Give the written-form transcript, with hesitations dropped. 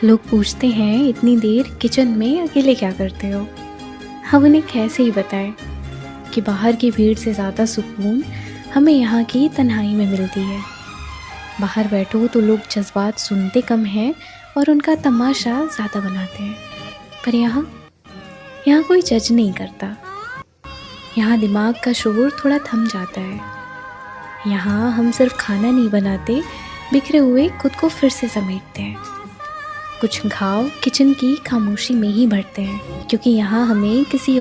लोग पूछते हैं इतनी देर किचन में अकेले क्या करते हो। हम उन्हें कैसे ही बताएं कि बाहर की भीड़ से ज़्यादा सुकून हमें यहाँ की तन्हाई में मिलती है। बाहर बैठो तो लोग जज्बात सुनते कम हैं और उनका तमाशा ज़्यादा बनाते हैं। पर यहाँ यहाँ कोई जज नहीं करता। यहाँ दिमाग का शोर थोड़ा थम जाता है। यहाँ हम सिर्फ खाना नहीं बनाते, बिखरे हुए खुद को फिर से समेटते हैं। कुछ घाव किचन की खामोशी में ही भरते हैं, क्योंकि यहाँ हमें किसी